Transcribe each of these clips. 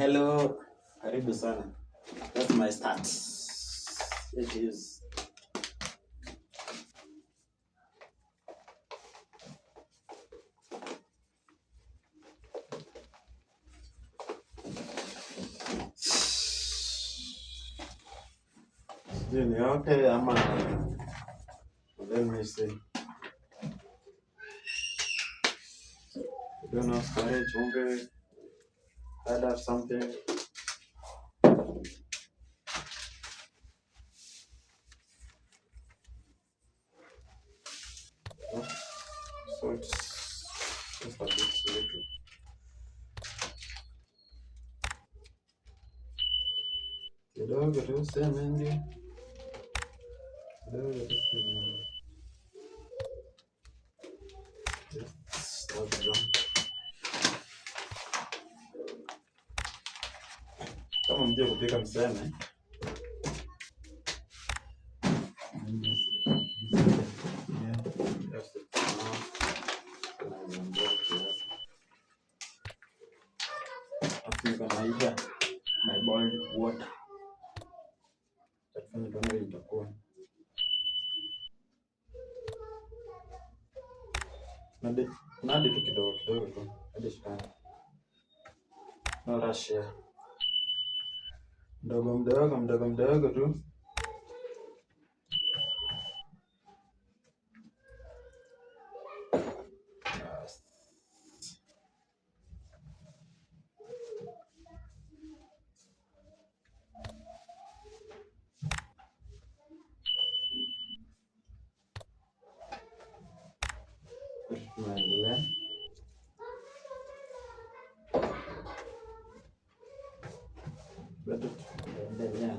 Hello, karibu sana. That's my start. It is. Ni okay ama let me see. You don't know storage, chumbe, add up something. So it's just a bit little. Kidogo tu sema ndio. Kidogo tu sema ndio. Just stop them. Kama mjue kupika mseme. Naija my boiled water. Tafanya kama itakuwa. Nadi tu kidogo kidogo tu. Hadi shikana. No rush here. Mdogo mdogo tu. Tunaendelea. Bado tunaendelea.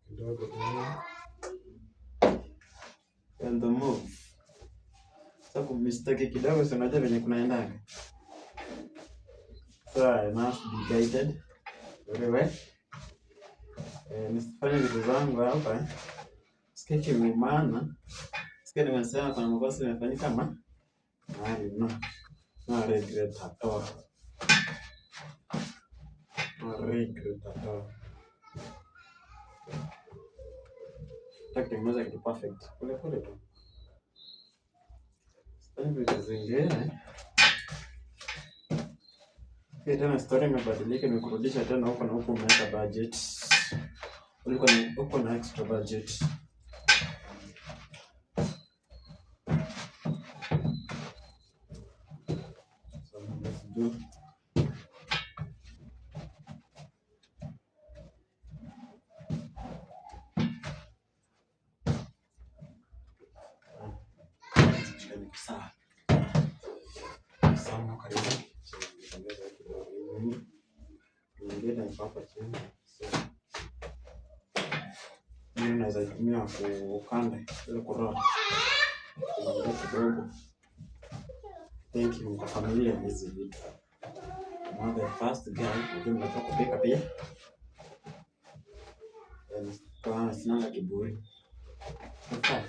Kidogo tu. And the move. Sasa kumistake kidogo si unajua venye kunaendaga. So I must be guided very well. Nisifanye vitu zangu hapa. Sikia kimeumana. Sikia nimesema kuna makosa imefanyika ama? No regret at all. No regret at all. Kutengeneza kitu perfect. Pole pole tu. Sifanye vitu zingine. Tena story imebadilika, nimekurudisha tena huko na huko umeweka budget. Ulikuwa na huko na extra budget. So let's do. Sawa. Sawa karibu. Ongeza kidogo hivi. Nyingine ni hapa chini. Mimi naweza tumia kukanda ili kuroll. Kidogo. Thank you kwa familia hizi vitu. I'm the first guy who nataka kupika pia. Kwa sina kiburi. Okay.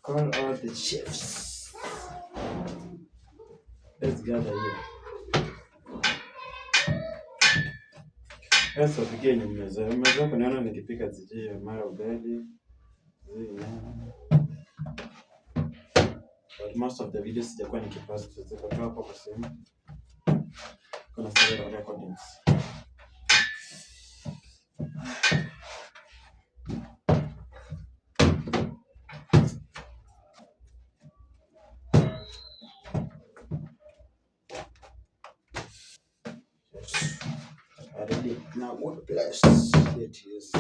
Call all the chefs. Let's gather here. Sasa tupikie ni mmezoea kuniona nikipika sijui mara ugali. But most of the videos sijakuwa nikipost ziko tu hapo kwa simu. Kuna several recordings. Already now what place it is.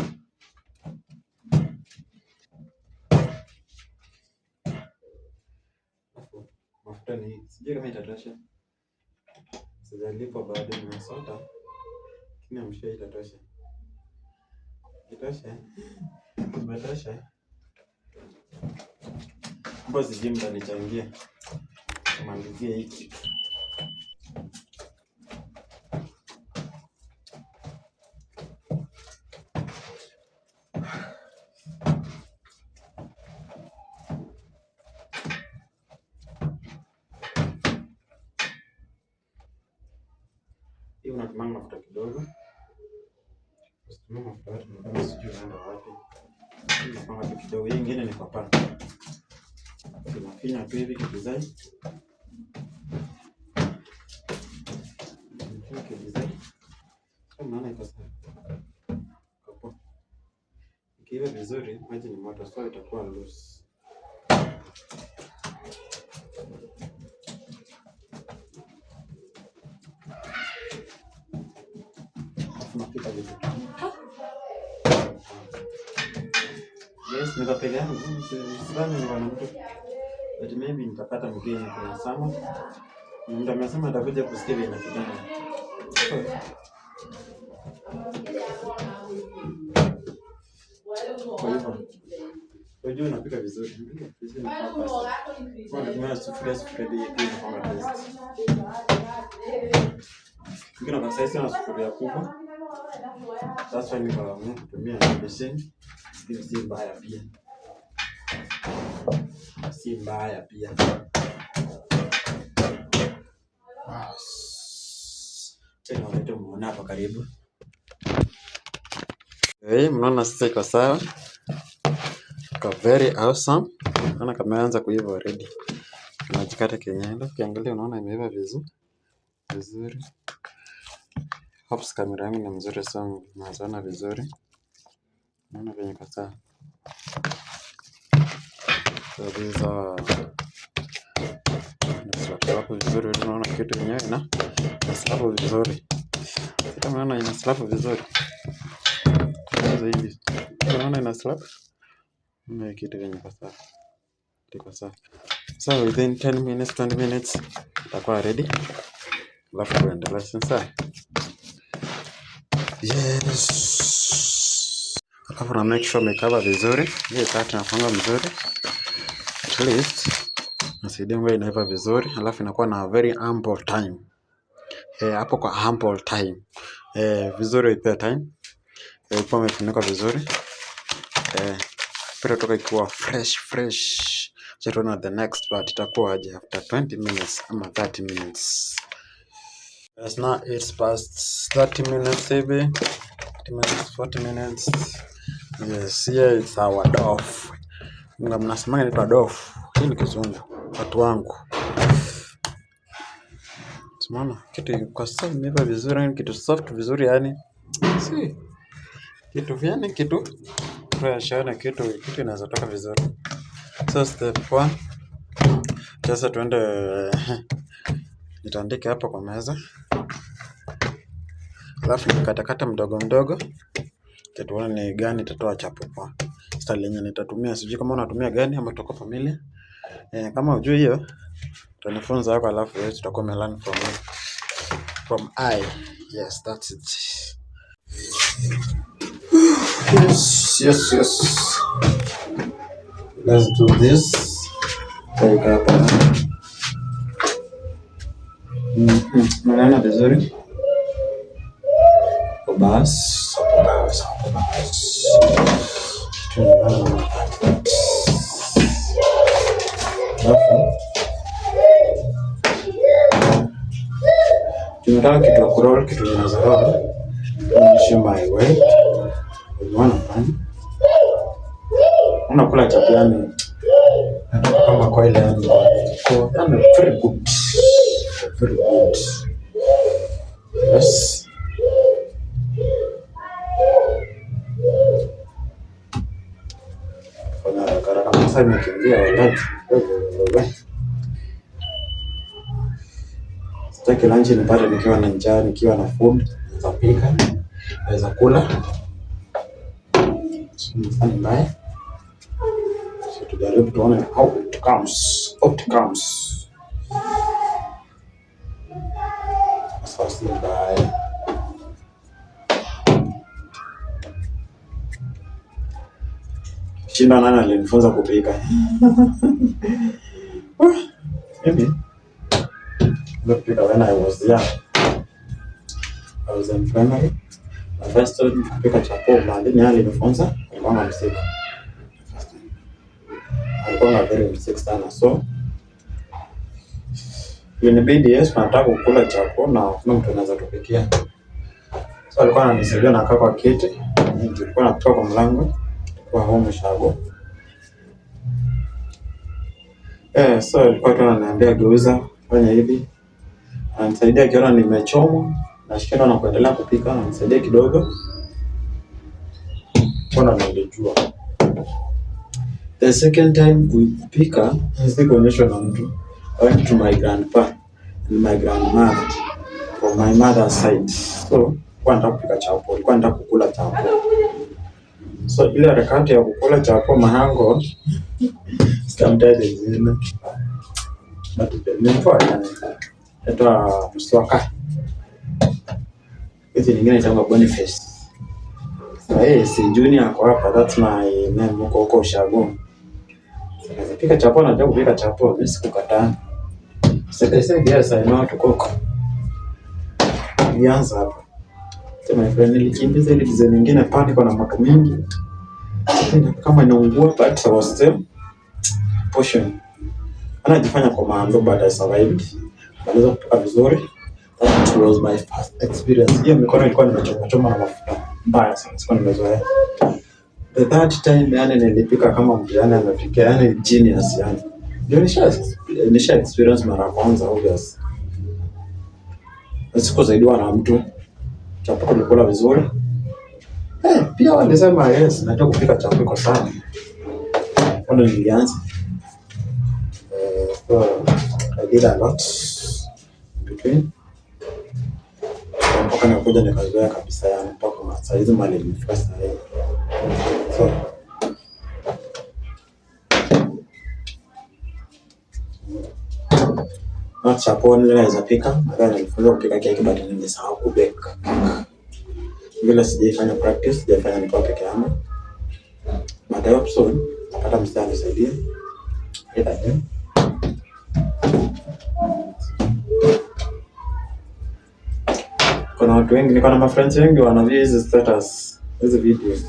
Mafuta ni sijui kama itatosha. Sijalipo bado nimesota. Lakini I'm sure itatosha. Kitosha. Kimetosha. Mbona sijui mtanichangia. Tumalizie hiki. Hii unatumia mafuta kidogo. Usitumie mafuta yote, ndio sijui unaenda wapi. Hii unapanga tu kidogo, hii nyingine ni kwa pan. Tunafinya tu hivi kidesign. Kidesign. Kama unaona iko sawa. Hapo. Ikiwa vizuri, maji ni moto, so itakuwa loose. Tunapika vitu. Yes, nitapega yangu. Sidhani niko na mtu. But maybe nitapata mgeni kuna sama. Mtu amesema atakuja kusikia vile napigana. Kwa hivyo, unajua unapika vizuri. Kwa nini sufuria hii kwa test? Kingine kwa sasa na sufuria kubwa. Sasa nikaamua kutumia beseni. Si mbaya pia. Si mbaya pia. Tena wakati umeona hapa karibu. Mnaona sasa iko sawa. Iko very awesome. Naona kameanza kuiva already. Tunajikata kinyendo. Ukiangalia unaona imeiva vizuri. Hops kamera yangu ni mzuri sana. Unaona vizuri. Naona venye iko sawa. So these are slapu vizuri. Unaona kitu yenyewe ina slapu vizuri. Kama unaona ina slapu vizuri. Hivi. Unaona ina slapu. Unaona kitu yenyewe iko sawa. Iko sawa. So within 10 minutes, 20 minutes itakuwa ready. Alafu tuendelee sasa. Yes. Alafu na make sure umekava vizuri. Hii kati inafanga vizuri. At least nasaidia ngwe inaiva vizuri. Alafu inakuwa na very ample time. Hapo kwa ample time. Vizuri ipe time. Ipo umefunika vizuri. Pira toka ikiwa fresh. Chetona the next part itakuwa aje after 20 minutes ama 30 minutes. Yes, now it's past 30 minutes maybe. 30 minutes, 40 minutes. Yes, here it's our dof. Nga mnasemanga ni dof. Hii ni kizungu. Watu wangu. Simama, kitu kwa sasa imeiva vizuri, kitu soft vizuri yani. Si. Kitu vyani kitu fresh yani kitu inaweza toka vizuri. So step 1. Sasa tuende nitaandika hapa kwa meza. Alafu nikatakata mdogo. Tuone ni gani itatoa chapo kwa. Style yenye nitatumia sijui kama unatumia gani ama tuko familia. Kama hujui hiyo utanifunza hapo alafu wewe tutakuwa learn from I. Yes, that's it. Yes. Let's do this. Take hapa. Naona vizuri. Bas. Tunataka kitu ya kuroll, kitu inaweza roll. Nishima highway. Unaona nani? Unakula chakula ni kama kwa ile yani. Kwa very good. Very good. Yes. Karaka masa nikiingia wakati. Sitaki lunch nipate nikiwa na njaa, nikiwa na food, nitapika, naweza kula. Mfano mbaya. So tujaribu tuone how it comes. Sasa mbaya. Shinda nani alinifunza kupika? Maybe kupika when I was young. I was in primary. My first time kupika chapo, mwalimu yeye alinifunza, alikuwa msika. Alikuwa very msika sana. So inabidi yes, nataka kukula chapo na kuna mtu anaweza tupikia. So alikuwa ananisaidia na kaa kwa kiti. Nilikuwa natoka kwa mlango kwa home shago. So alikuwa tu ananiambia geuza, fanya hivi. Ananisaidia kiona nimechoma, nashikana na kuendelea kupika, ananisaidia kidogo. Kwa nilijua. The second time kupika, sikuonyeshwa na mtu. I went to my grandpa and my grandmother from my mother's side. So, kwa nataka kupika chapo, kwa nataka kukula chapo. So, ile harakati ya kukula chapo mahango, sitamtaja jina. But nimetoa anaitwa Mswaka. Hizi nyingine inaitwa Boniface. Si junior ako hapa, that's my name huko Ushago. Napika chapo, najua kupika chapo, mimi sikukataa. Said yes, I know how to cook. Nianza hapa. So my friend, nilikimbiza ile design nyingine pale kwa na moto mingi. Kama inaungua but I was still pushing. Anajifanya kwa maando but I survived. Naweza kupika vizuri. That was my first experience. Hiyo mikono ilikuwa nimechoma na mafuta. Mbaya sana, sikuwa nimezoea. The third time yani nilipika kama mtu yani amepika yani genius yani. Ndio nisha experience mara kwanza obvious. Sikusaidiwa na mtu. Chapo tulikula vizuri. Pia walisema yes, najua kupika chapo iko sana. Kwani nilianza. So I did a lot between. Mpaka nikakuja nikazoea kabisa yani mpaka saa hizi mali nimefika saa hii. So na chapo niliweza pika, nadhani nilifunzwa kupika keki but nilisahau kubake. Vile sijaifanya practice, sijaifanya nikiwa peke yangu. But I hope soon napata mtu anisaidia. Kuna watu wengi, niko na mafriends wengi wanavia hizi status, hizi videos.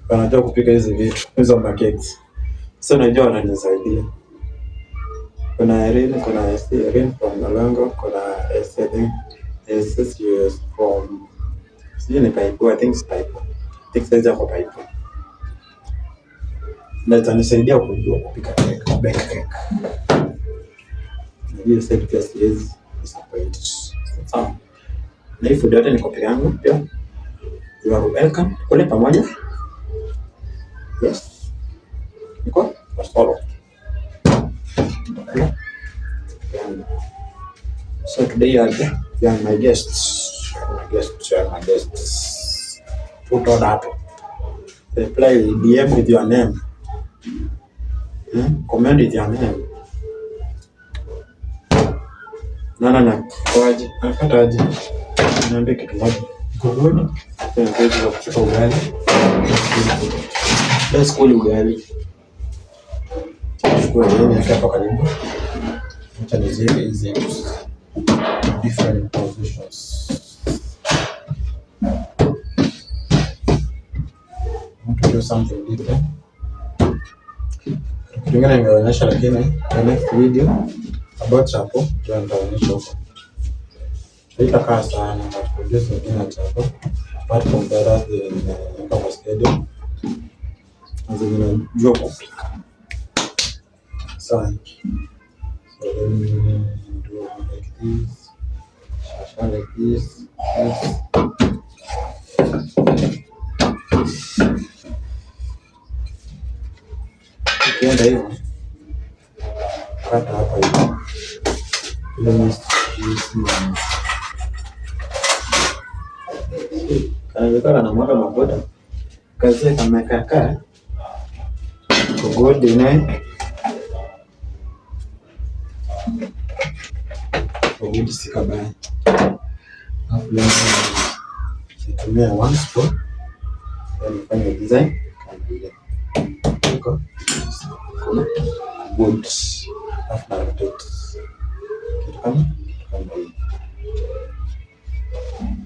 Wanajua kupika hizi vitu, hizo cakes. So najua wananisaidia. Kuna Irene, kuna Irene from Malango, kuna Esther from Pipe, I think it's Pipe. I think it's a Pipe. Na itanisaidia kujua kupika cake, bake cake. Najua said just is disappointed. Sawa. Na hii food yote niko peke yangu pia. You are welcome. Kule pamoja. Yes. Niko solo. So today you are my guests. You are my guests. Put on that. Reply DM with your name. Comment with your name. Na kwaje? Napata aje? Niambie kitu moja. Good. Tunaweza kupika ugali. Let's call ugali. Chukua yeye hapa karibu. Acha niziweke hizi different positions. Want to do something different. Kingine nimeonyesha lakini the next video about chapo ndio nitaonyesha huko. Haitakaa sana but produce wengine chapo. Apart from the rest the schedule. Azina jua kupika. So let me do like this. Like this. Ukienda hivyo kata hapa hivi. Kanaweka na mwaka maboda kazi kama kaka kugodi naye kugodi sikabaya hapo leo nitumia one spot then fanya design kama iko good, alafu na rotate kitu kama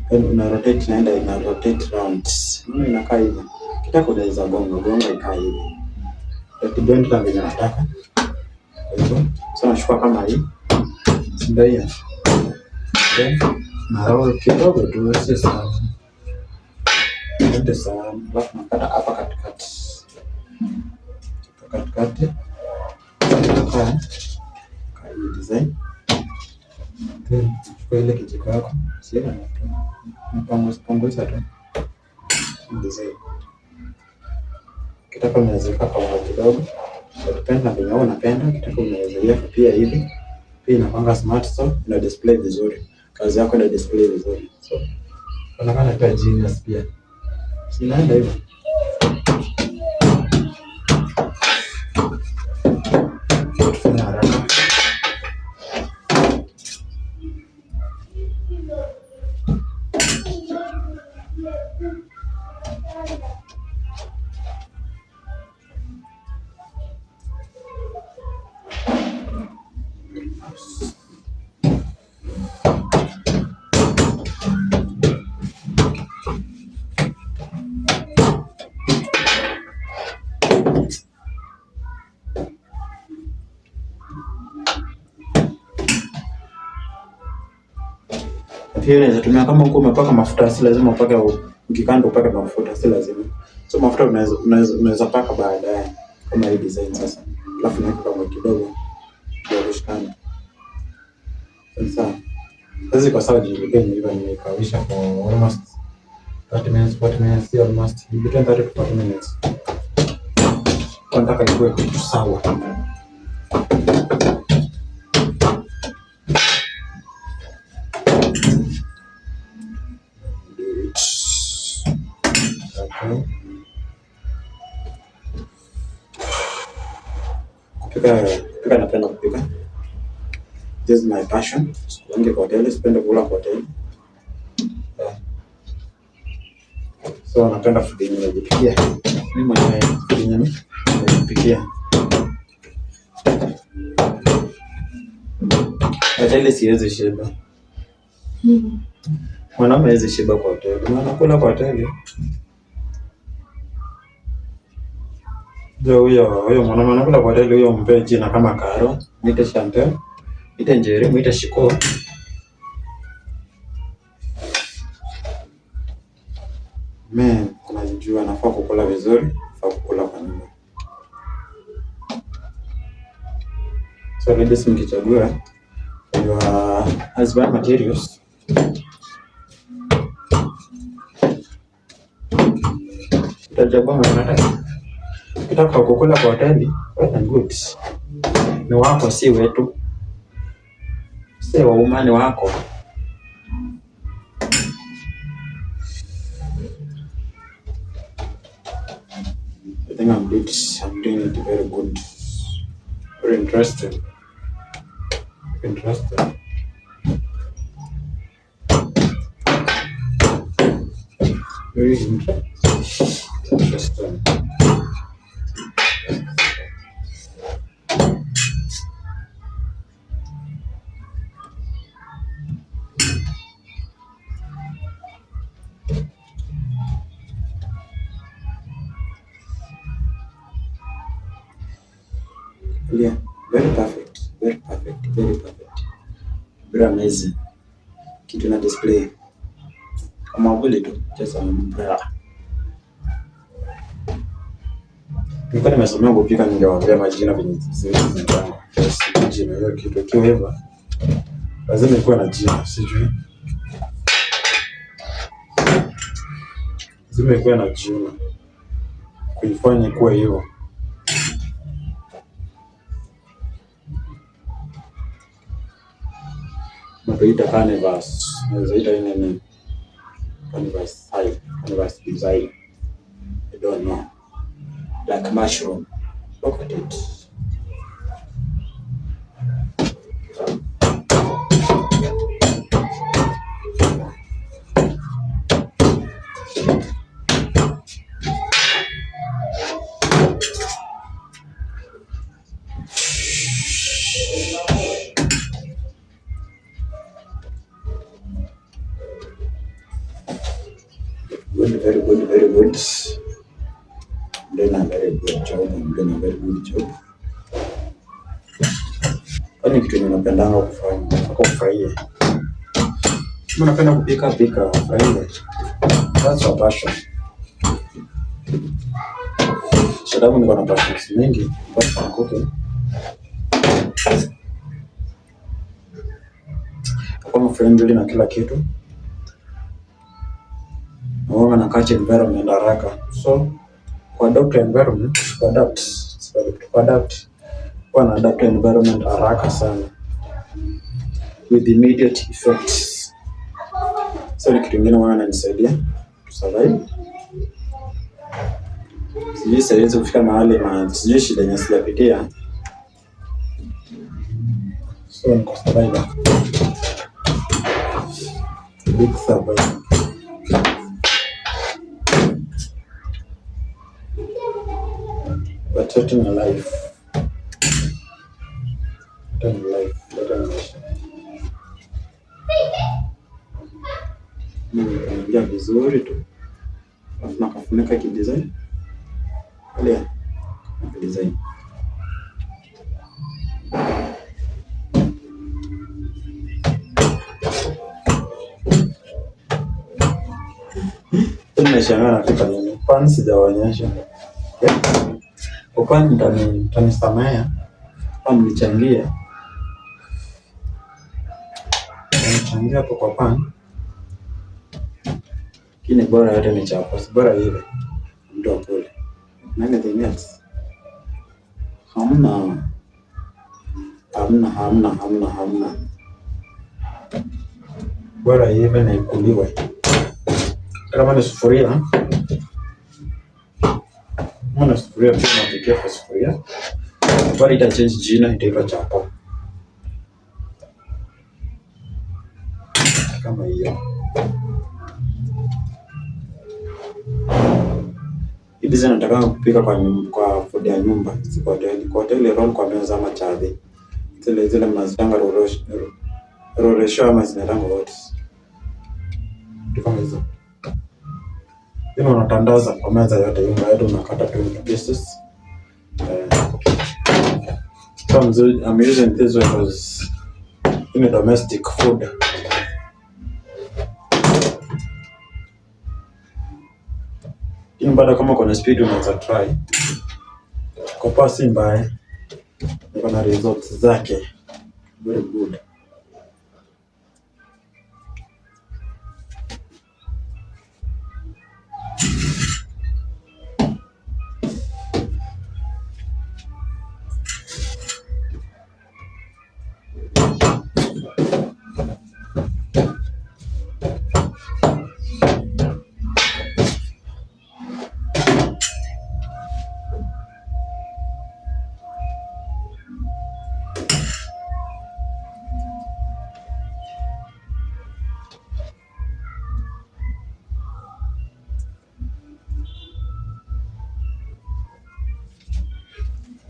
hivi, una rotate naenda ina rotate round, inakaa hivi. Kitaka unaweza gonga ikaa hivi, ukibend na vile unataka. Kwa hivyo sasa nachukua kama hii, ndio hiyo, na roll kidogo tu, si sana, ndio sana. Alafu nakata hapa katikati kwa design. Kwa ile kijiko yako sio mpango tu design. Kitaka unaweza kapa kidogo, depend na venye unapenda. Kitaka unaweza weka pia hivi, pia inapanga smart, so ina display vizuri, kazi yako ina display vizuri, so unaona pia genius pia sinaenda hivyo. Tufanye haraka. Pia unaweza tumia kama huko umepaka mafuta, si lazima upake ukikanda upake mafuta, si lazima. So mafuta unaweza paka baadaye kama hii design sasa. Alafu naweka kama kidogo ya kushikana. Sasa hizi kwa sababu nilikuwa nimekawisha for almost 30 minutes, 40 minutes, almost between 30 to 40 minutes. Nataka iwe kitu sawa. Kupika napenda kupika. This is my passion. Sipendi kwa hoteli, sipendi kula kwa hoteli. So napenda food yenye najipikia. Mimi mwenyewe food yenye najipikia. Hoteli siwezi shiba. Mwanaume hawezi shiba kwa hoteli. Unakula kwa hoteli. Huyo mwanaume anakula kwa hoteli, huyo mpe jina kama Karo, mwite Chantel, mwite Njeri, mwite Shiko. Mimi najua nafaa kukula vizuri, nafaa kukula kwa nyumba. So ladies, mkichagua your husband materials, utachagua mwanataka. Kitaka kukula kwa hoteli, well and good. Ni wako, si wetu. Si wa umani wako. I think I'm doing it very good. Very interesting. Very interesting. Yeah, very perfect. Very amazing. Kitu na display kama vile tu cheza mpira. Nilikuwa nimesomea kupika, ningewaambia majina venye zinaitwa. Jina hiyo kitu kiwe hivyo, lazima ikuwe na jina, sijui. Lazima ikuwe na jina kuifanya kuwa hivyo. Napoita canvas, nazoita nini? Canvas design. I don't know. Like mushroom. Look at it. good, very good. Doing a very good job. I'm doing a very good job. Kwani kitu ninapendanga kufanya, nataka kufurahia. Kama napenda kupika, pika, furahia. That's your passion. Sababu niko na passions mingi, but cooking. Kama friendly na kila kitu. Naona na catch environment haraka. So, kuadapt environment, kuadapt. Kwa na adapt environment haraka sana. With immediate effects. So, ni kitu kingine wananisaidia to survive. Sijui siwezi kufika mahali sijui shida yenye sijapitia. So, niko survivor. Big survivor. But what in life? What in life? What in life? Nikaingia vizuri tu. Alafu nakafunika kidesign. Alia. Kidesign. Nimeshangaa napika nini? Kwani sijawaonyesha. Kwa kwani mtanisamea? Kwani nilichangia? Nilichangia hapo kwa pani. Kini bora yote ni chapa, si bora ile. Mtu akule. Anything else? Hamna. Bora iwe na ikuliwe. Kama ni sufuria. Mbona sufuria pia napikia kwa sufuria? Bora ita change jina itaitwa chapa. Kama hiyo. Hivi sasa nataka kupika kwa food ya nyumba, si kwa hoteli. Kwa hoteli roll kwa meza ama chadhi. Zile mnazitanga roresho ama zinatanga what? Kama hizo. Hino unatandaza kwa meza yote, unga yote unakata to pieces. So I'm using this one as in a domestic food. Hino bado kama kuna speed unaweza try. Kwa pasi mbaya. Niko na results zake. Very good.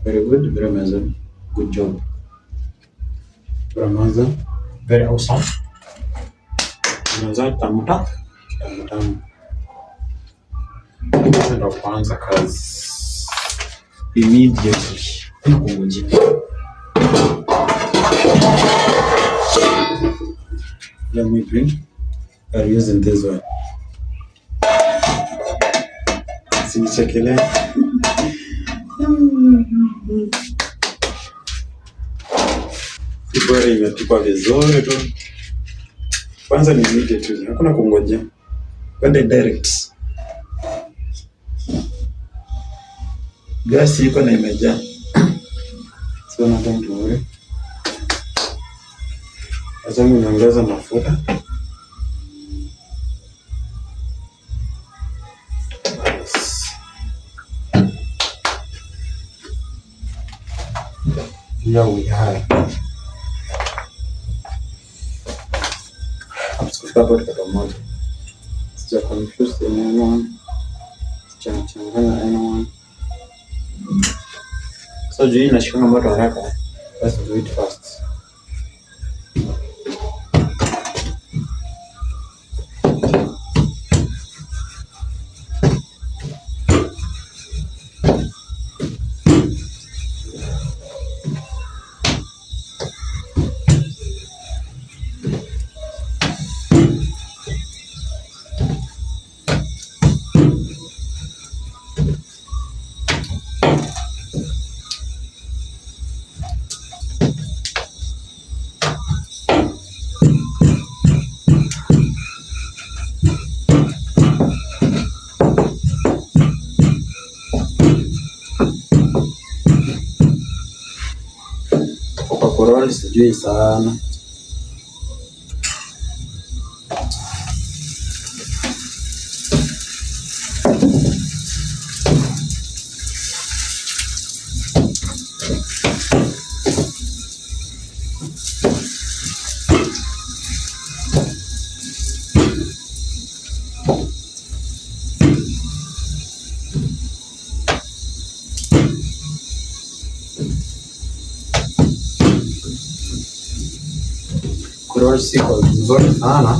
Very good, very amazing. Good job. Very amazing. Very awesome. Unaweza tamuta. Ndio kuanza kazi immediately. Kungoje. Let me bring. I'm using this one. Sinichekele. Bora imepikwa vizuri tu. Kwanza ni immediate tu. Hakuna kungoja. Kwenda direct. Gasi iko na imejaa. So na time to worry. Sasa niongeza mafuta. Here we are. Kufika hapo tukatoa moja. Sija confuse anyone. Changanya anyone. So juu inashikana moto haraka. Let's do it fast. kwa kuroli sijui sana. Kuroli siko vizuri sana.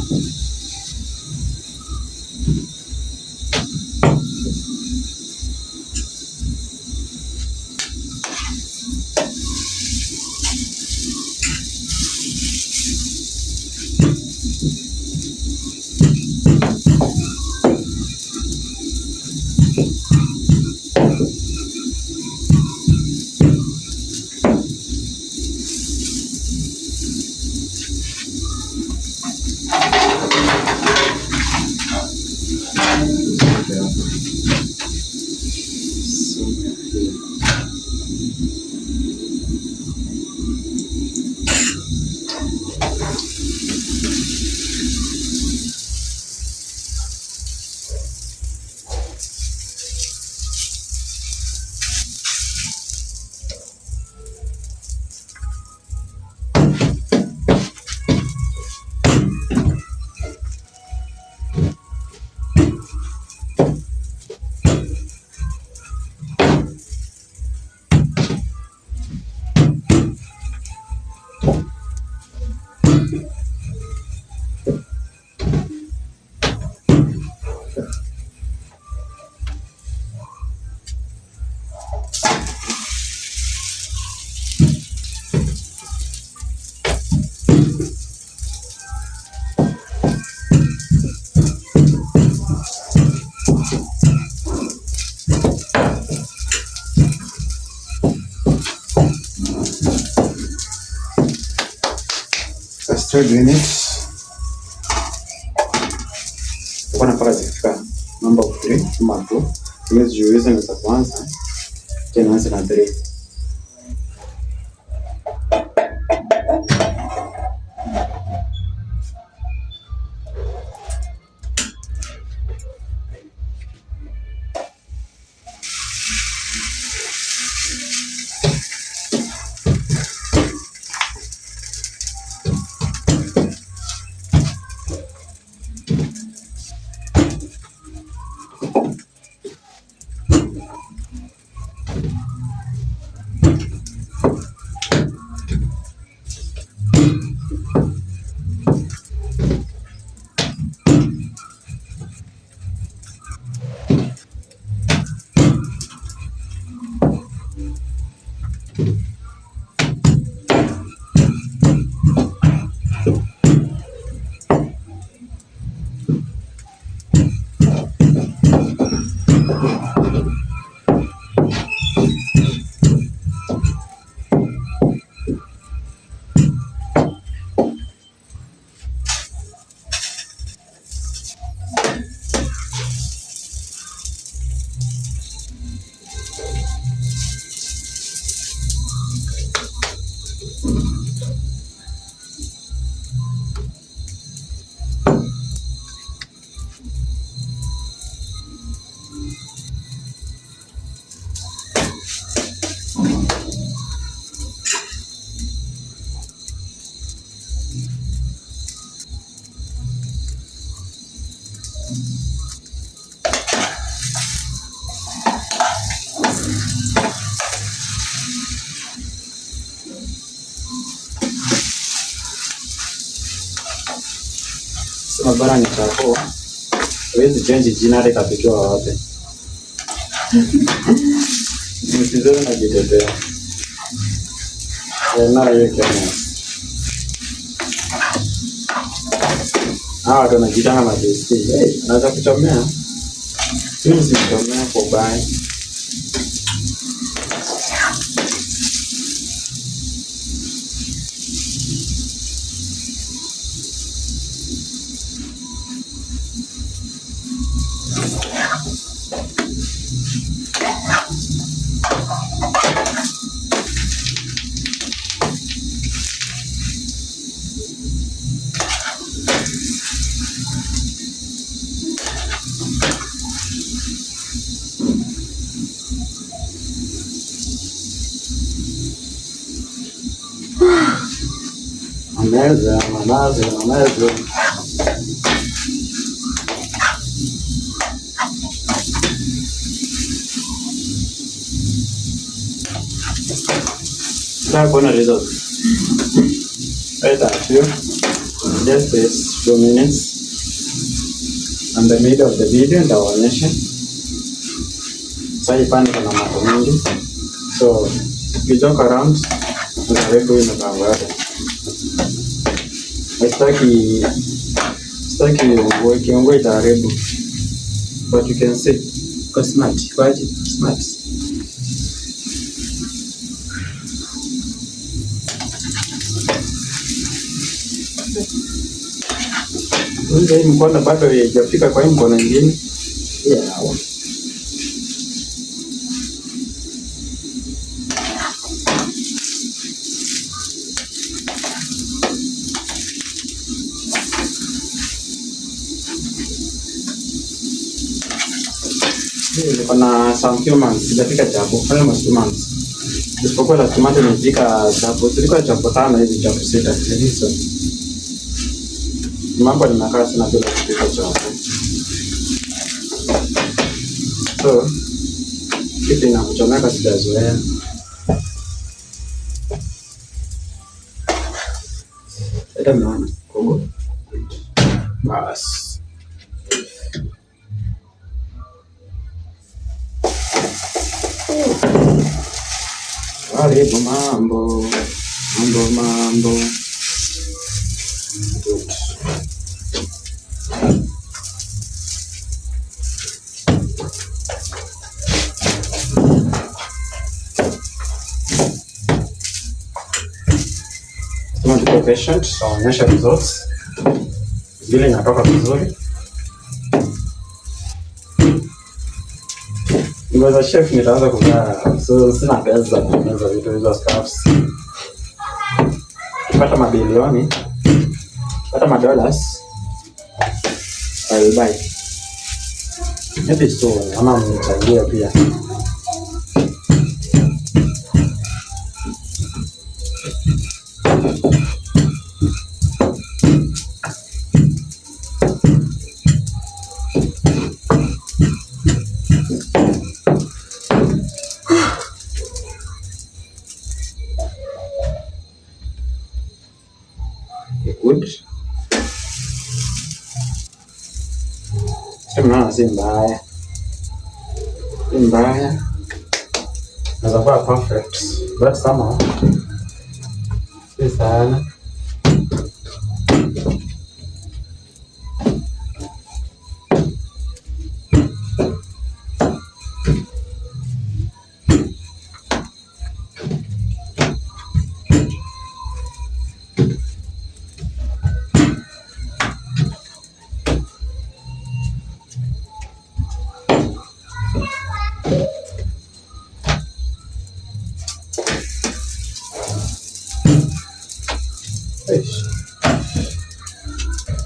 Still doing it. Kwa mpaka zifika number 3 ama 2. Hizi jiulize ni za kwanza. Tena anza na 3. Sema bara ni chako. Huwezi change jina hata kapikiwa wapi. Msizeni na jitetea. Na yeye kama. Watu wanajitanga mabesti. Anaweza kuchomea. Mimi sichomea kwa baya. Amazing. Now gonna result. Right at you. Just this 2 minutes. On the middle of the video nitaonyesha. Sasa ipande kuna mambo mengi. So we joke around unajaribu hiyo mambo yote. Sitaki uwe itaharibu. But you can see kwa smart. Kwaje? Smart. Hii mkono bado haijafika kwa hii mkono nyingine. Yeah. Niko na some few months sijafika chapo, almost 2 months. Isipokuwa last month nilifika chapo, tulikuwa chapo 5 hivi chapo 6 hizo. Mambo ninakaa sana bila kufika chapo. So kitu inakuchomeka sijazoea. Eta mnaona Kongo. Bas. Karibu mambo. Good. Tuko patient, tunaonyesha results. Vile inatoka vizuri. Ngoja chef nitaanza kuvaa, so sina pesa kununua vitu hizo scarves. Pata mabilioni, pata madollars, I will buy. Maybe so, ama mnichangie pia. Good. Sema si mbaya. Naweza kuwa perfect, but somehow si sana.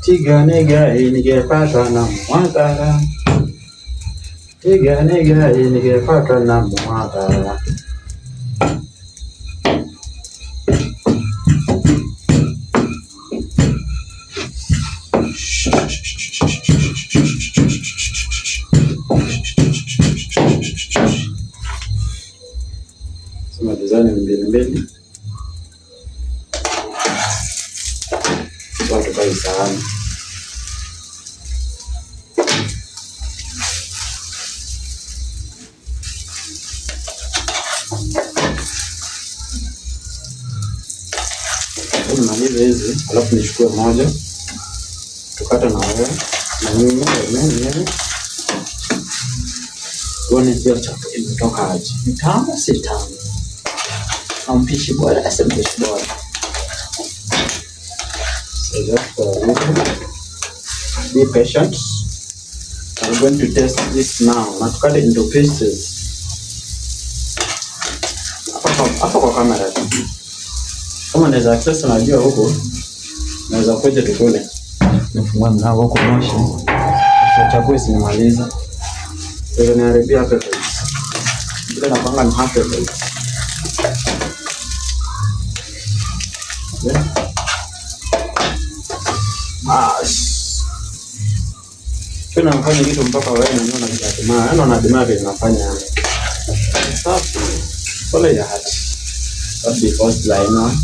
Tiga nigga ningepata na mwadhara. Tiga nigga ningepata na mwadhara. Sema design mbili. Watu kai sana. Nimalize hizi, alafu nichukue moja. Tukata na wewe. Na mimi. Tuone hiyo chapo imetoka aje. Ni tamu si tamu. Mpishi bora, mpishi bora. So just be patient. I'm going to test this now. Now cut it into pieces. Hapa kwa kamera tu. Kama naweza access unajua huko. Naweza kuja tukule. Nifungua mlango huko moshi. Chakula simaliza. Ndio naharibia hapa. Ndio napanga ni hapa. Tuna mfanya kitu mpaka wewe mwenyewe unajitamaa. Yaani unadima vile unafanya. Safi. Follow your heart. Don't be forced by anyone.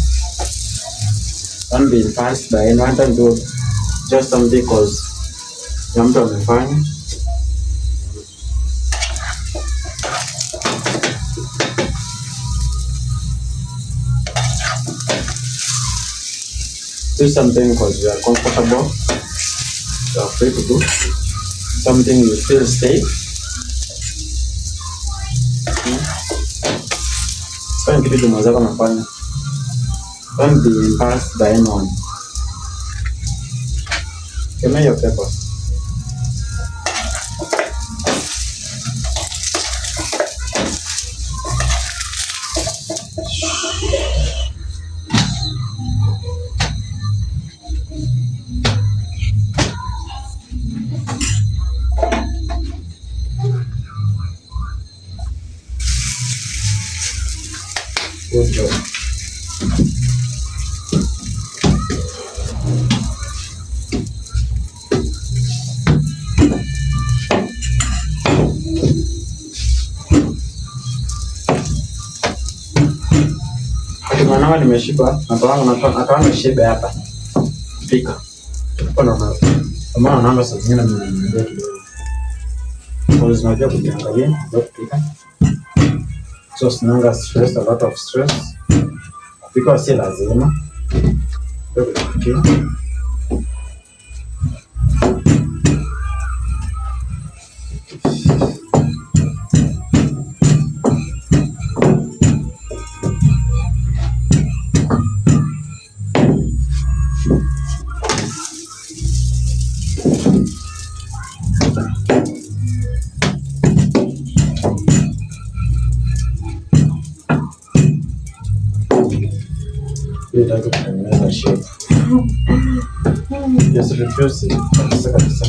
Don't be influenced by anyone. Don't do just something because ya mtu amefanya. Do something because you are comfortable. You are free to do something you feel safe. Fanya kitu mwenzako anafanya. Don't be impressed by anyone. Kemea your purpose. Good job. Mwanangu nimeshiba, natoa nishibe hapa. Pika. Kuna maana naomba saa zingine nimeongea kidogo. Kwa sababu najua kukiangalia, ndio kupika. So sinanga stress, a lot of stress. Kupika si lazima. Okay. Nataka kutengeneza shape. Just refuse it. Kabisa.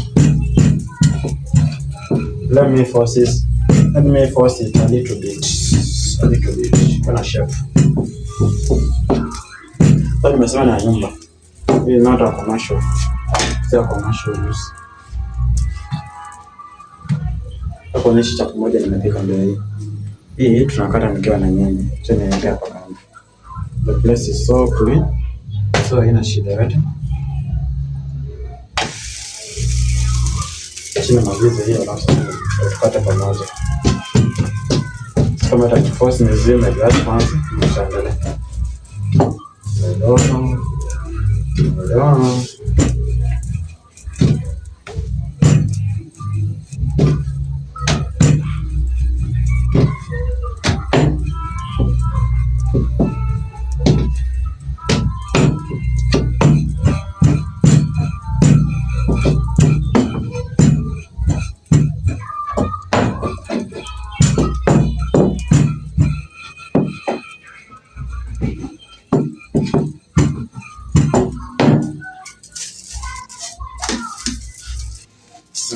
Let me force it a little bit. Kana shape. Bado nimesema na nyumba. Hii is not a commercial. It's a commercial use. Nakuonyesha chapu moja nimepika mbele hii. Hii tunakata nikiwa na nyanya. Tena niweka hapa kando. The place is so clean. So haina shida yote. Chini magizo hiyo alafu tukate pamoja. Kama takiforce nizime glass kwanza, tutaendelea. Ndio.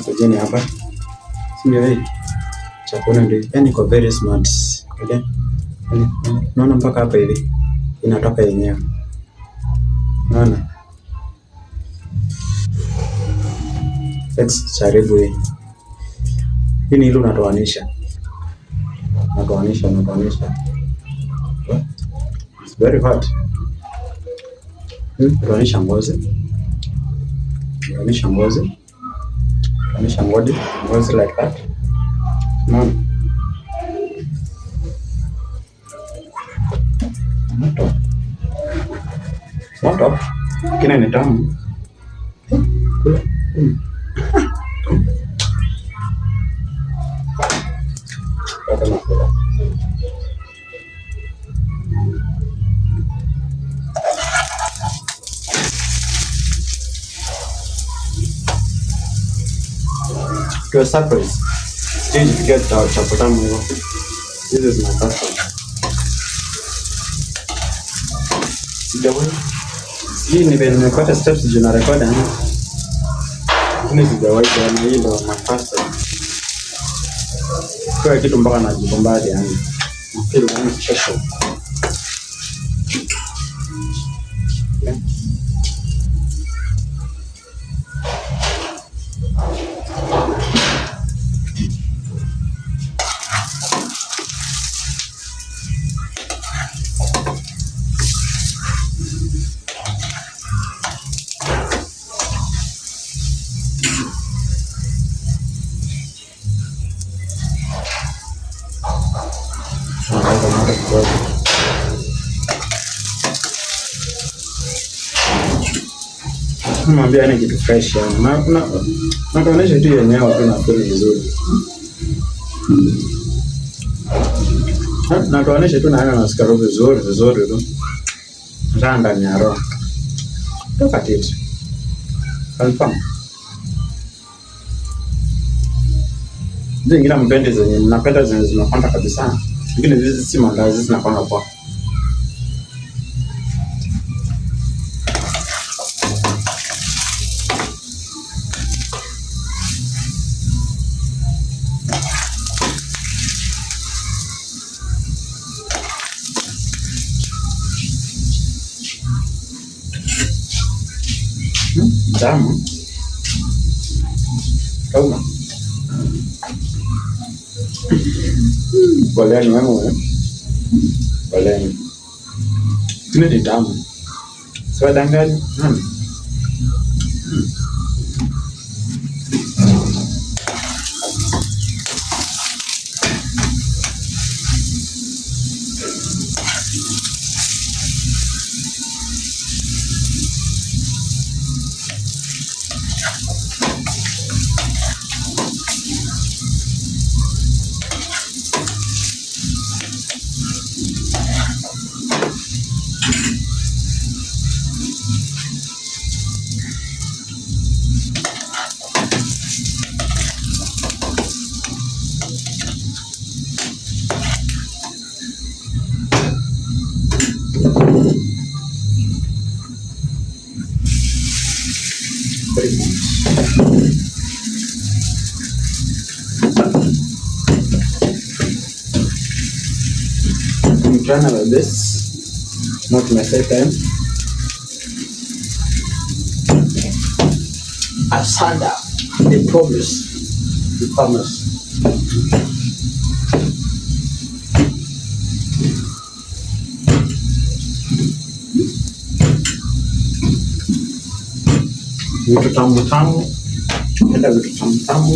Kujeni hapa. Sio hii. Chakula ndio. Yaani iko very smart. Okay? Naona mpaka hapa hivi. Inatoka yenyewe. Naona. Let's jaribu hii. Hii ni ile unatoanisha. Unatoanisha. It's very hard. Unatoanisha ngozi. Unatoanisha ngozi like that. No. Moto. Kina ni tamu. Kula. Kama kula. To a surprise. Change to get chapota mwigo. This is my custom. Sijawahi. Hii ni vile nimepata steps juu na record yani. Lakini sijawahi kuona hii ndo my custom. Kwa kitu mpaka najibombadi yani. Feel very special. Mwambie ni kitu fresh yani. Na tuoneshe tu yenyewe tu na kuni vizuri. Na tuoneshe tu na yana nasikia vizuri tu. Ndanga ni roho. Toka titi. Confirm. Zingine mpende zenye mnapenda zenye zinapanda kabisa. Zingine hizi si mandazi zinapanga kwa. Damu. Kauma. Poleni wewe. Poleni. Tuna ni damu. Sio dangani. I'm trying like this, not my second time. Asanda, the promise, the promise. Vitu tamu, enda vitu tamu.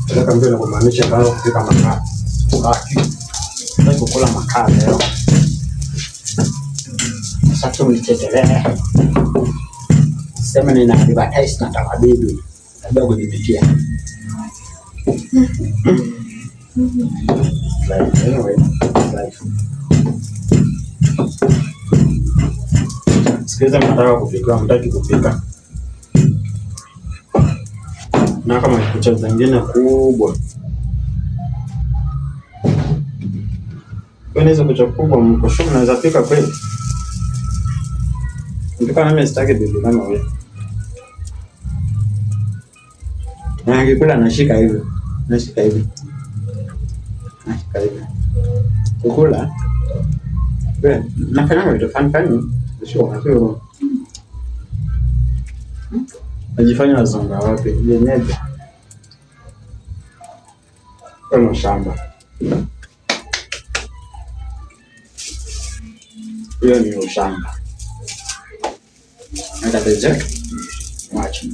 Peleka mbele kumaanisha bado kupika makaa. Nataka kukula makaa leo. Sasa mlitetelea. Sema nina advertise na tawabibi. Labda kunipikia. Like anyway, like. Sikiza mnataka kupika, mtaki kupika. Na kama picha zingine kubwa. Kwa hizo picha kubwa mkosho mnaweza pika kweli. Mpika na mimi sitaki bibi kama wewe. Na ngikula nashika hivi. Nashika hivi. Kukula. Wewe nafanya vitu fani. Sio unafio. Najifanya wazonga wapi? Yenyewe. Kama shamba. Hiyo ni ushamba. Natabeje? Watch.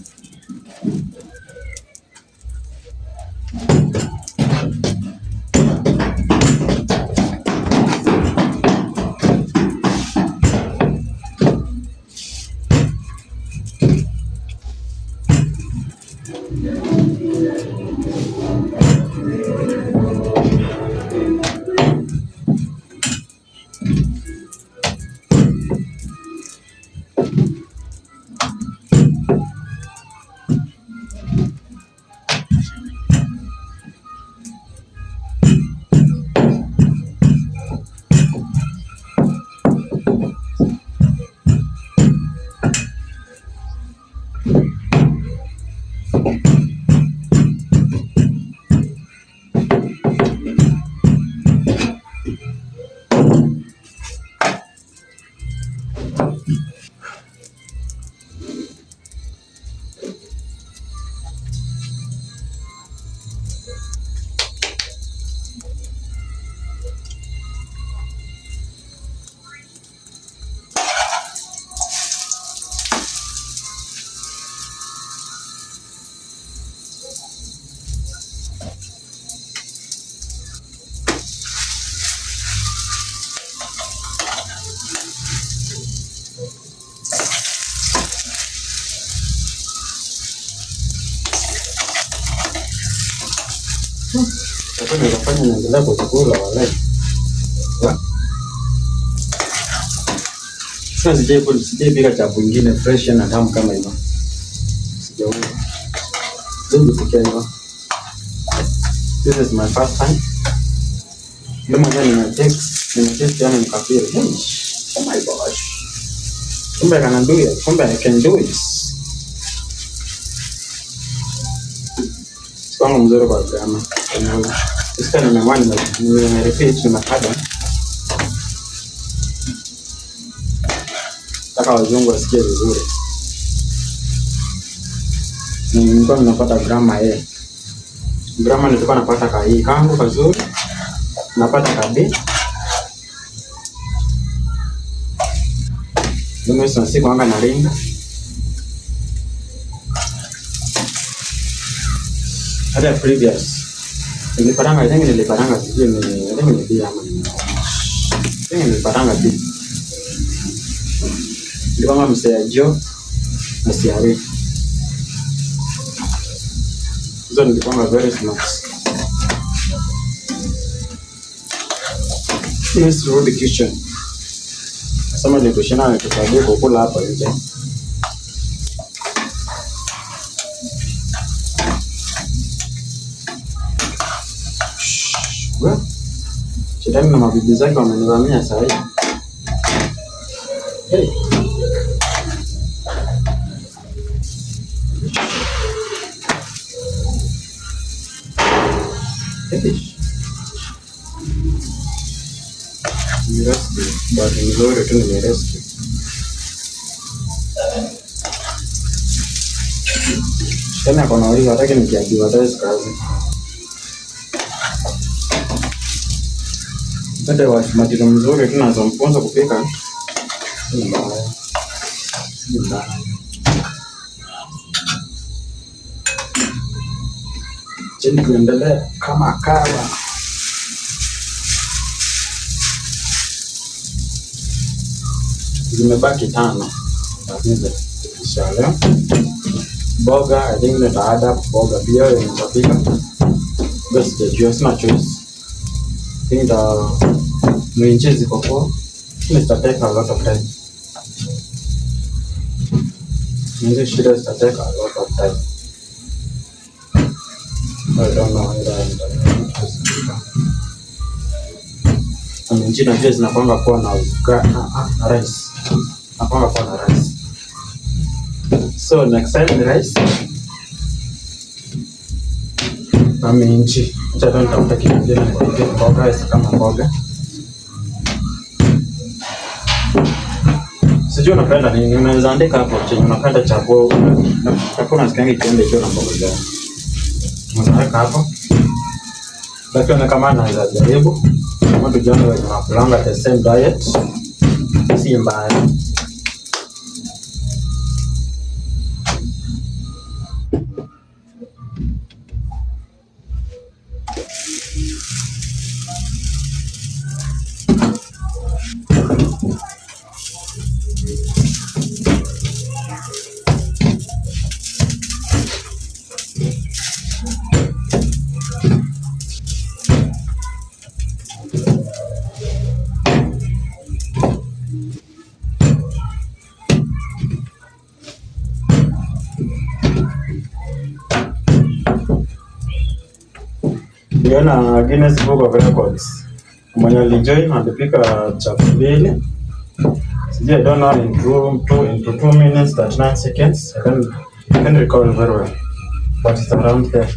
Sasa nikafanya naendelea kukula wale. Sasa sijapika chapo ingine fresh na tamu kama hiyo. Sijaona. Ndio nipikia hiyo. This is my first time. Ndio maana nimetest yana nikafiri. Oh my gosh. Kumbe kana do it. Kumbe I can do it. Kwangu mzuri kwa drama. Sasa nimerepeat nimekada. Taka wazungu wasikie vizuri. Nilikuwa ninapata grama yeye. Grama nilikuwa napata kai kangu kazuri. Napata kabi. Ndio sasa siku anga na ringa. Hata previous niliparanga sijui ni bia ama niliparanga bia. Ndio kama mseo na siari. Hizo nilikuwa very smart. Let's roll the kitchen. Sasa ndio tushana tutaje kukula hapa nje. Shetani na mabibi zake wamenivamia sasa hivi. Hey. Bahati nzuri tu nimerescue. Tena kuna wale wataki nikiambiwa kazi. Baada ya matiro mzuri tunazomfunza kupika. Mbaya. Chini tuendelee kama kawa. Zimebaki 5. Tafiza. Inshallah. Boga, I think nitaada boga pia nitapika. Basi ndio sina choice. Think mwinjezi kwa kwa. It take a lot of time. Music shit does take a lot of time. I don't know whether Jina pia zinapanga kuwa na rice. Napanga kuwa na rice. So next time ni rice. Minchi. Acha nitafuta kitu kingine nipike mboga kama mboga. Sijui unapenda nini, unaweza andika hapo chenye unapenda chapo. Hakuna sikangi kiende hicho na mboga gani. Unaweka hapo. Lakini kama naweza jaribu. Kama tujane wenye wanakula the same diet. Si mbaya. Niona Guinness Book of Records. Mwenye alijoin alipika chapo mbili. Sijui I don't know into 2 minutes 39 seconds. I can't recall very well. But it's around there.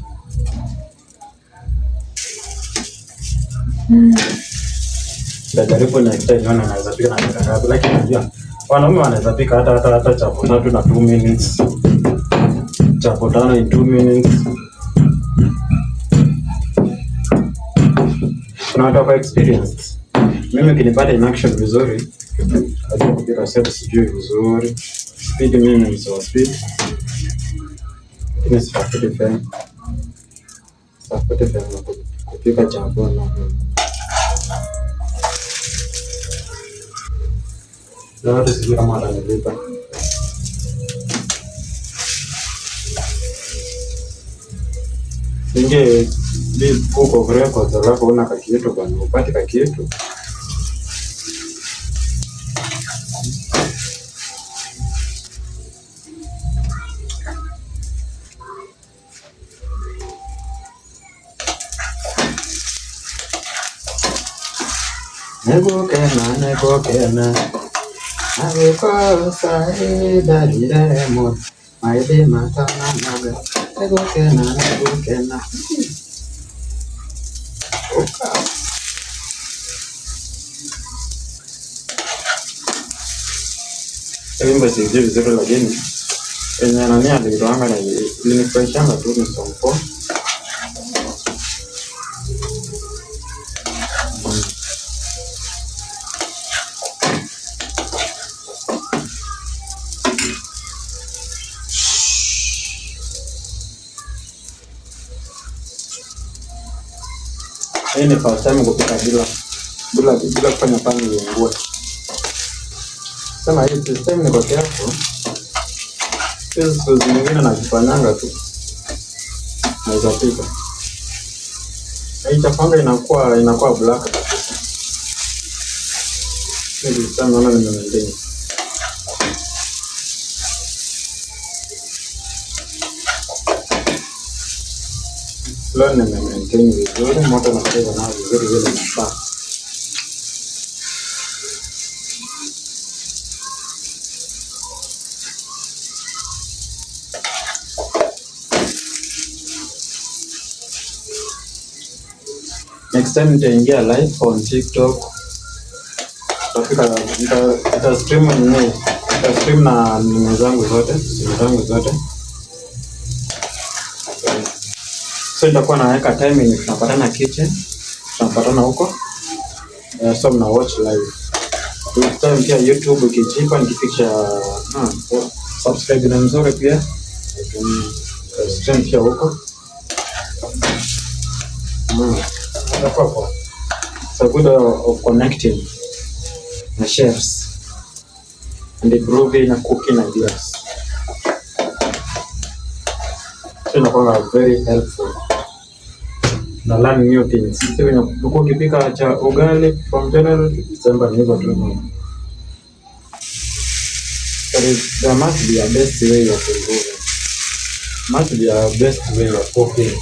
Najaribu next time nione naweza pika na dakika ngapi, lakini najua wanaume wanaweza pika hata chapo 3 na 2 minutes. Chapo 5 in 2 minutes. Kuna watu wako experienced. Mimi kinipata in action vizuri. Najua kupika set sijui vizuri. Speed mimi ni so speed. Lakini sifafiti fame. Sifafiti fame na kupika chapo na na watu sijui kama watanilipa. book of records, alafu una kakitu bwana, upate kakitu. Nego kena Avikosa dalilemo maide matana naga nego kena oka wimbo sijui vizuri lakini enye nani alitoanga na ilinifurahishanga tu ni song 4. Hii ni first time kupika bila kufanya pani iungue. Sema hii system niko careful. Hizi siku zingine najifanyanga tu. Naweza pika. Hii chapanga inakuwa black kabisa. Hii system naona nimemaintain. Leo nimemaintain vizuri, moto nacheza nao vizuri vile inafaa. Next time nitaingia live on TikTok. Nita stream na simu zangu zote. So itakuwa naweka timing, tunapatana kitchen, tunapatana huko. So mna watch live. Next time pia YouTube ukijipa nikifikisha subscribe na mzuri pia. Stream pia huko. It's a good of connecting the chefs and improving cooking ideas. So inakuwa very helpful. Na learn new things. Sisi unapokuwa ukipika cha ugali from January to December ni hivyo tu. There must be a best way of improving. Must be a best way of cooking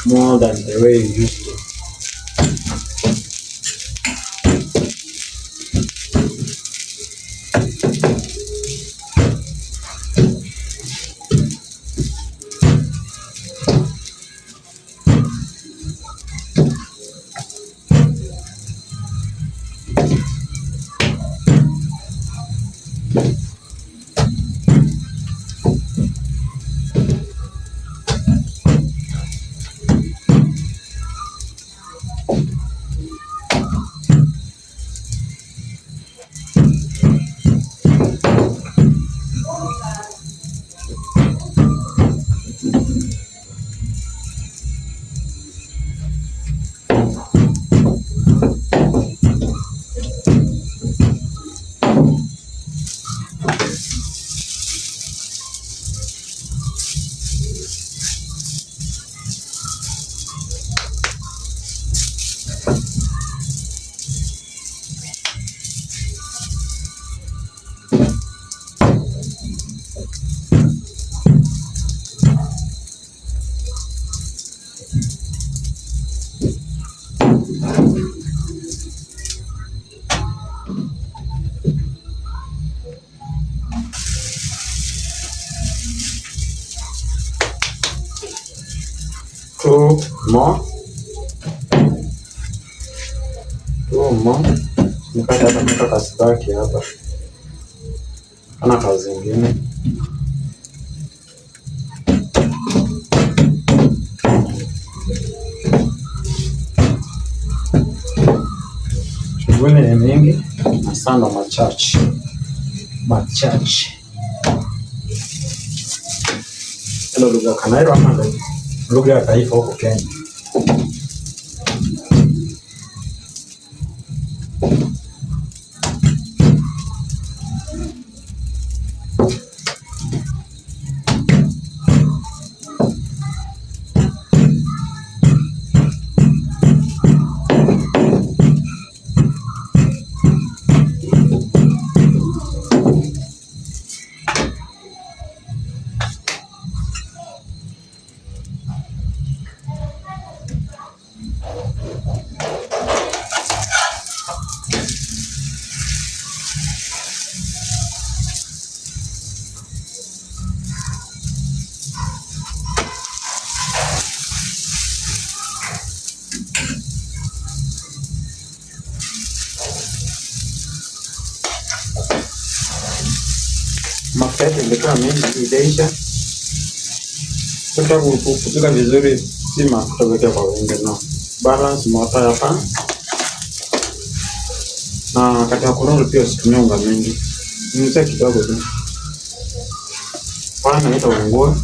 more than the way you used to. Two more. Nikata hapa nika kasibaki hapa. Ana kazi nyingine. Shughuli ni mingi na sana machache. Hello lugha Kanairo ama lugha ya taifa huko Kenya. Kati ilikuwa mingi itaisha. Sasa kupika vizuri si mafuta kuweka kwa wingi, no. Balance mafuta ya pan. Na katika kuroll pia usitumie unga mingi. Nyunyizia kidogo tu. Pan haitaungua.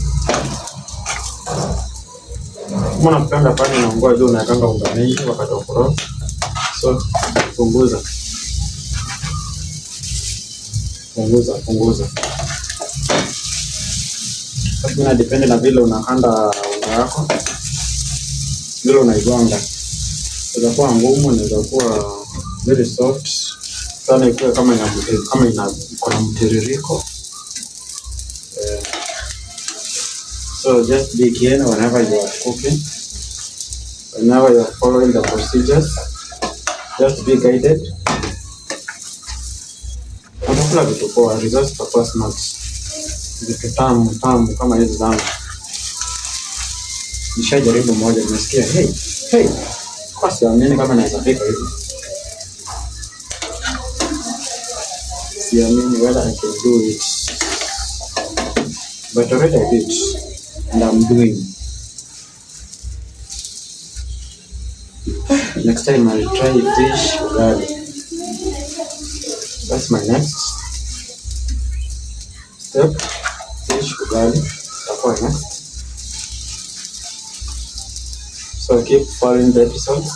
Kama unapenda pan inaungua juu unawekanga unga mingi wakati wa kuroll. So punguza. Sasa ina depend na vile unakanda unga yako. Vile unaigonga. Inaweza kuwa ngumu, inaweza kuwa very soft. Sana ikuwe kama iko na mtiririko. So just be careful whenever you are cooking. Whenever you are following the procedures, just be guided. Unakula vitu poa, results for personal. Vitu tamu kama hizi zangu. Nishajaribu moja, nimesikia hey. Kwa siamini kama naweza pika hivi. Siamini whether I can do it. But already I did. And I'm doing. Next time I'll try fish ugali. That's my next step. Fish ugali. That's my next. So keep following the episodes.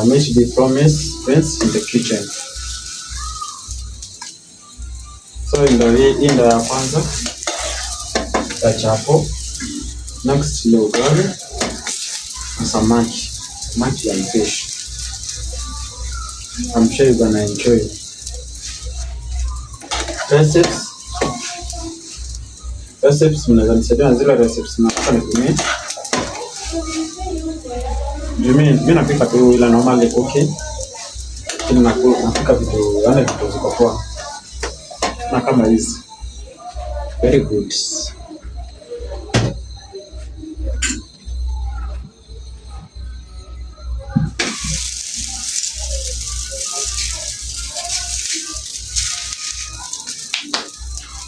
Me should be promised Prince in the kitchen. So in the ya kwanza ya chapo, next ni ugali na samaki and fish. I'm sure you're gonna enjoy it. Recipes mnaweza nisaidia na zile recipes nataka nitumie. Mimi napika tu ila normally cooking. Napika vitu ziko poa. Na kama hizi. Very good.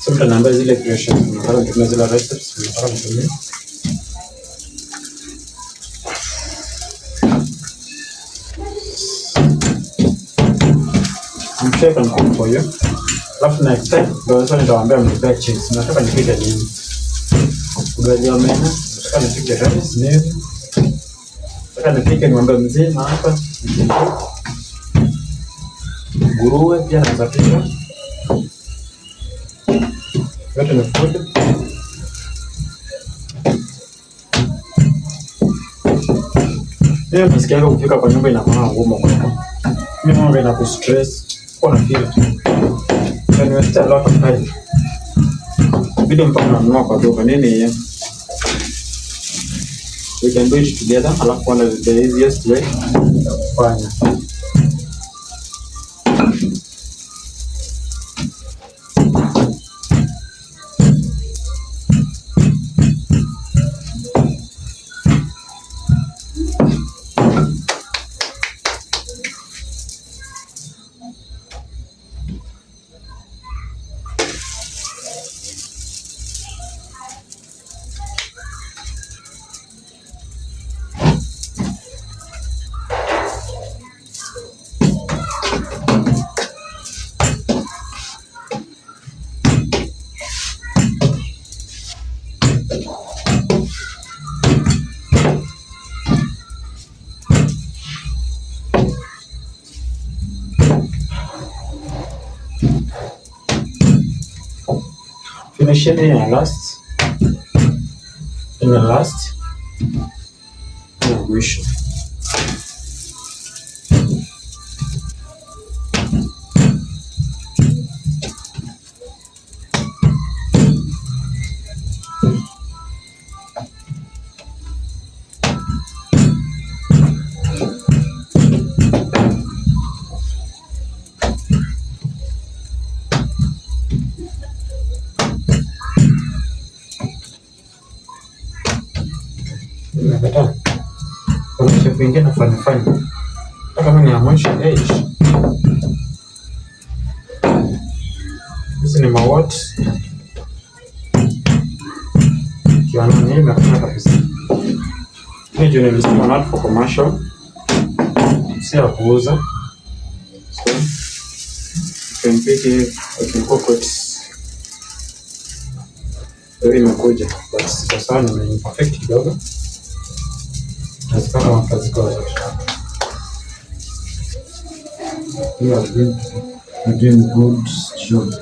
So mtaniambia zile creations mnataka nitumie, zile recipes mnataka nitumie. I'm sure I can cook for you. Alafu next time ndio sasa nitawaambia mnipee chips. Nataka nipike nini? Ugali wa mena, nataka nipike rice nini? Nataka nipike ng'ombe mzima hapa. Nguruwe pia naweza pika. Yote ni food. Leo nasikia kupika kwa nyumba inakuwa ngumu kwa mimi, mambo inakustress, kwa na feel. And we still a lot of time. Video mpaka nanunua kwa duka nini hiyo? We can do it together. Alafu one of the easiest way kufanya. Finishing in last. Wish. Unapata kuna chef wengine fanya kama ni ya mwisho Hizi ni mawat. Kiwana hii imefanya kabisa. Hii juu nilisema not for commercial. Si ya kuuza. So, you can pick it, you can cook it. Hii imekuja, but siko sana na imperfect kidogo. Nazikana wakazikoa zote. You are doing good job.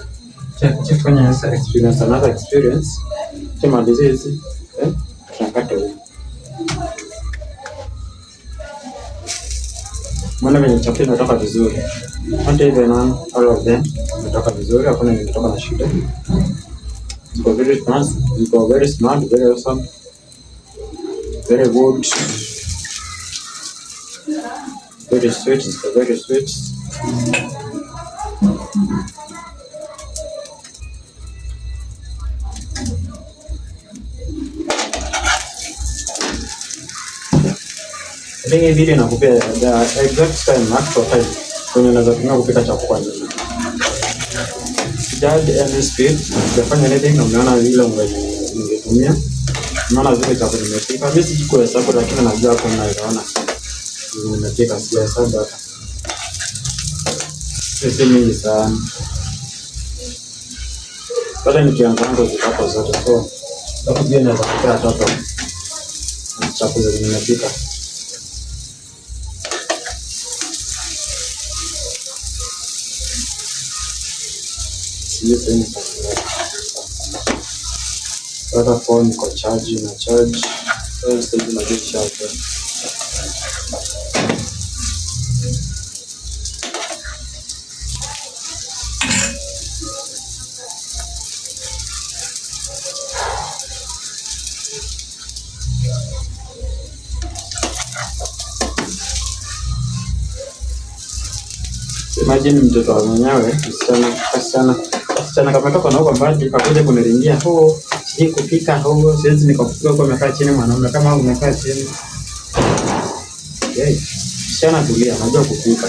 Check fanya experience, another experience. Chema disease, tunakata huko. Mwana venye chakula inatoka vizuri. Hata even all of them inatoka vizuri, hakuna yenye inatoka na shida. Ziko very smart, very awesome, very good, very sweet, very sweet. I think hii video nakupea the exact time, actual time kwenye unaweza tumia kupika chakula nyingi. Sijali any speed, sijafanya anything na umeona ile ungetumia. Unaona zile chakula nimepika. Mimi sijui hesabu lakini najua hapo unaona. Nimepika sijahesabu hata. Sisi mingi sana. Bado nikianza zikapo zote so. Hapo pia naweza kupea toto. Chakula nimepika. Sisi hata phone iko charge na charge. Sasa hivi na get charge. Imagine mtoto wa mwenyewe, msichana kama toka na huko mbali akakuja kuniringia, hii kupika siwezi nikapika kwa amekaa chini mwanaume kama umekaa chini. Msichana tulia, anajua kupika.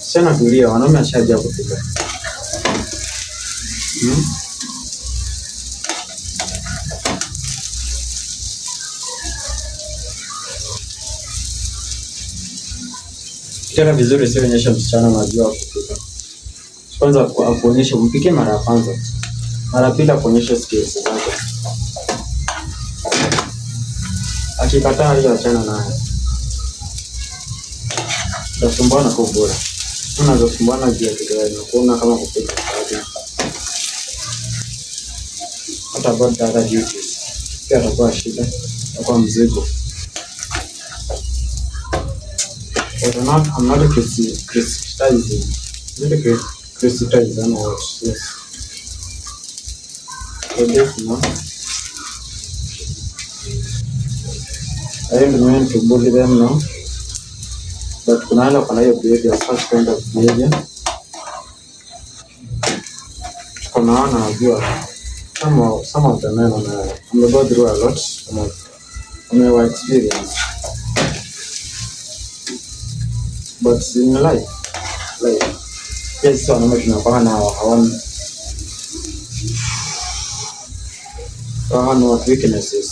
Msichana tulia, wanaume ashajua kupika. Kitaka vizuri sio onyesha msichana anajua kupika. Kwanza kuonyesha mpike mara ya kwanza. Mara pili kuonyesha skills zake. Akikataa hiyo achana naye. Utasumbwana kwa bora. Unazosumbuana juu ya kitu gani? Kuona kama kupika sawa. Hata about the other duties. Pia atakuwa shida. Atakuwa mzigo. But I'm not criticizing. Criticizing what? Yes. So this no. I don't mean to bully them no. But kuna wale kuna hiyo behavior, such kind of behavior. Kuna wanajua some of the men on go through a lot on our experience. But in life, yes, so wanaume tunakuwa na hawana weaknesses.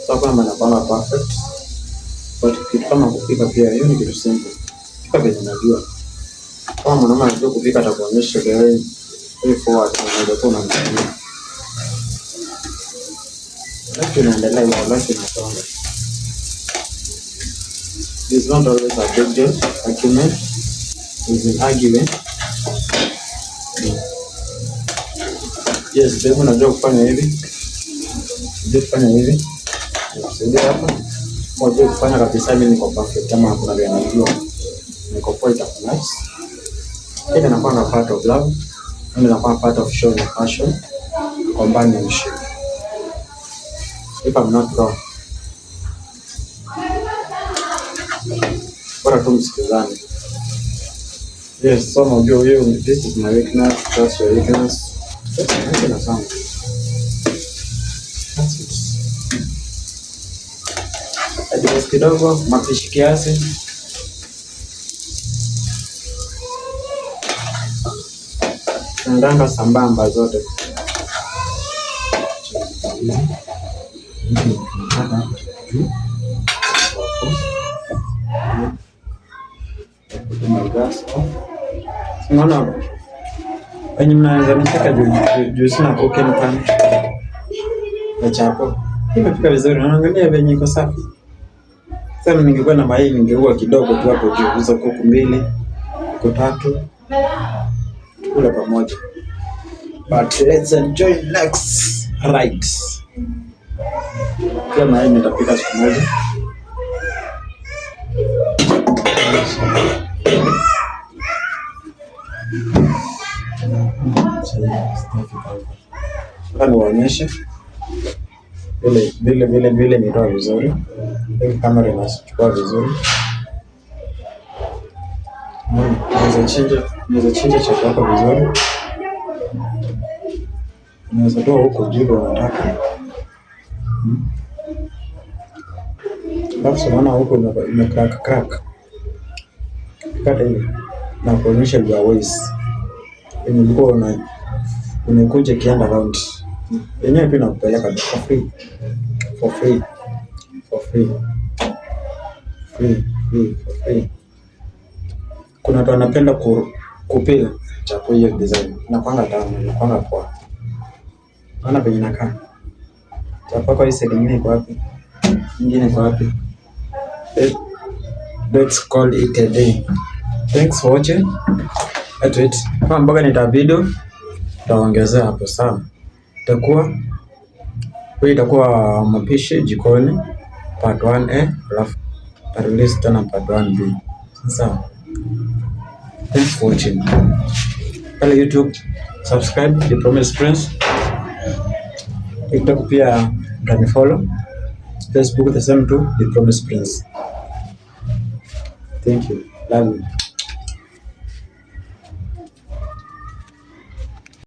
So kama anakuwa perfect, but kitu kama kupika pia hiyo ni kitu simple. Pika vile unajua. Kama mwanaume anajua kupika atakuonyesha the way forward unaweza kuwa unamsaidia. Lakini unaendelea na life inasonga. It's not always a big deal. Argument is an argument. Yes, baby, unajua kufanya hivi. Unajua kufanya hivi. Unasaidia hapa. Unajua kufanya kabisa mimi niko perfect kama kuna vile najua. Niko point of nice. Hii inakuwa part of love. Hii inakuwa part of showing passion, companionship. If I'm not wrong. Bora tu msikizane. Yes, so unajua hiyo this is my weakness, that's your weakness. That's sound. That's it. Adios kidogo, mapishi kiasi. Naendanga sambamba zote. Unaona wenye mnaweza nicheka juu sina cooking pan na chapo. Imepika vizuri, naangalia venye iko safi. Sasa ningekuwa na mayai ningeua kidogo tu hapo juu, hizo kuku 2, kuku 3 kula pamoja. But let's enjoy next right. Pia mayai nitapika siku moja. Niwaonyeshe vile nitoa vizuri. Hii kamera inachukua vizuri. Unaweza chinja chapati vizuri. Unaweza toa huko juu unataka. Basi unaona huko crack. Kata hivi na kuonyesha your ways. Ulikuwa unakuja kienda round. Yenyewe pia nakupeleka for free. Kuna watu wanapenda kupika chakula hiyo design. Napanga tamu, napanga poa. Naona penye nakaa. Chapaka hii side nyingine iko wapi? Nyingine iko wapi? Let's call it a day. Thanks for watching. Wait. Kama mboga nita video tutaongezea hapo sawa. Itakuwa mapishi jikoni part 1A, alafu release tena part 1B. Sawa. Thanks for watching. Pale YouTube subscribe The Promise Prince. TikTok pia utanifollow. Facebook the same too, The Promise Prince. Thank you. Love you.